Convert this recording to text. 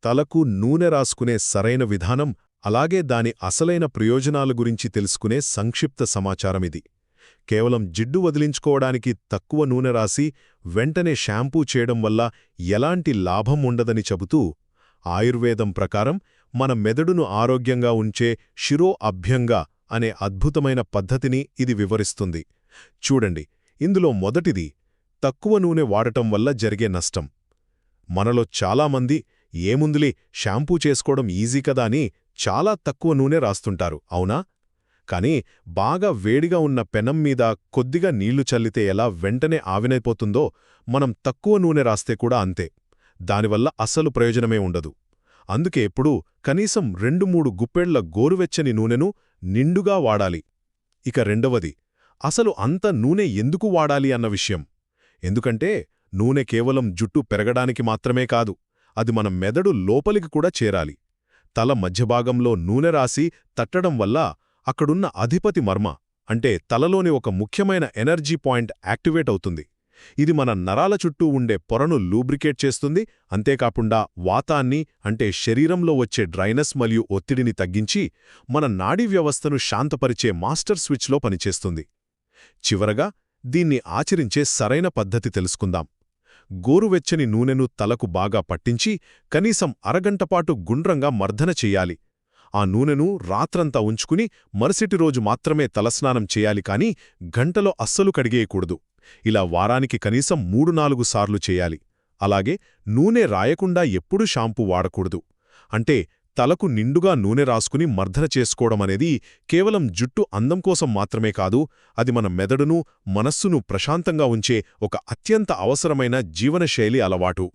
తలకు నూనె రాసుకునే సరైన విధానం, అలాగే దాని అసలైన ప్రయోజనాల గురించి తెలుసుకునే సంక్షిప్త సమాచారమిది. కేవలం జిడ్డు వదిలించుకోవడానికి తక్కువ నూనె రాసి వెంటనే షాంపూ చేయడం వల్ల ఎలాంటి లాభం ఉండదని చెబుతూ, ఆయుర్వేదం ప్రకారం మన మెదడును ఆరోగ్యంగా ఉంచే శిరో అభ్యంగా అనే అద్భుతమైన పద్ధతిని ఇది వివరిస్తుంది. చూడండి, ఇందులో మొదటిది తక్కువ నూనె వాడటం వల్ల జరిగే నష్టం. మనలో చాలామంది ఏముందులే షాంపూ చేసుకోవడం ఈజీ కదా అని చాలా తక్కువ నూనె రాస్తుంటారు, అవునా? కానీ బాగా వేడిగా ఉన్న పెనం మీద కొద్దిగా నీళ్లు చల్లితే ఎలా వెంటనే ఆవినైపోతుందో, మనం తక్కువ నూనె రాస్తే కూడా అంతే. దానివల్ల అస్సలు ప్రయోజనమే ఉండదు. అందుకే ఎప్పుడూ కనీసం 2-3 గుప్పెళ్ల గోరువెచ్చని నూనెను నిండుగా వాడాలి. ఇక రెండవది, అసలు అంత నూనె ఎందుకు వాడాలి అన్న విషయం. ఎందుకంటే నూనె కేవలం జుట్టు పెరగడానికి మాత్రమే కాదు, అది మన మెదడు లోపలికి కూడా చేరాలి. తల మధ్యభాగంలో నూనె రాసి తట్టడం వల్ల అక్కడున్న అధిపతి మర్మ, అంటే తలలోని ఒక ముఖ్యమైన ఎనర్జీ పాయింట్ యాక్టివేట్ అవుతుంది. ఇది మన నరాల చుట్టూ ఉండే పొరను లూబ్రికేట్ చేస్తుంది. అంతేకాకుండా వాతాన్ని, అంటే శరీరంలో వచ్చే డ్రైనెస్ మరియు ఒత్తిడిని తగ్గించి మన నాడీ వ్యవస్థను శాంతపరిచే మాస్టర్ స్విచ్లో పనిచేస్తుంది. చివరగా దీన్ని ఆచరించే సరైన పద్ధతి తెలుసుకుందాం. గోరువెచ్చని నూనెను తలకు బాగా పట్టించి కనీసం అరగంటపాటు గుండ్రంగా మర్దన చెయ్యాలి. ఆ నూనెను రాత్రంతా ఉంచుకుని మరుసటి రోజు మాత్రమే తలస్నానం చేయాలి, కానీ గంటలో అస్సలు కడిగేయకూడదు. ఇలా వారానికి కనీసం 3-4 సార్లు చేయాలి. అలాగే నూనె రాయకుండా ఎప్పుడూ షాంపూ వాడకూడదు. అంటే తలకు నిండుగా నూనె రాసుకుని మర్దన చేసుకోవడమనేది కేవలం జుట్టు అందం కోసం మాత్రమే కాదు, అది మన మెదడును, మనస్సును ప్రశాంతంగా ఉంచే ఒక అత్యంత అవసరమైన జీవనశైలి అలవాటు.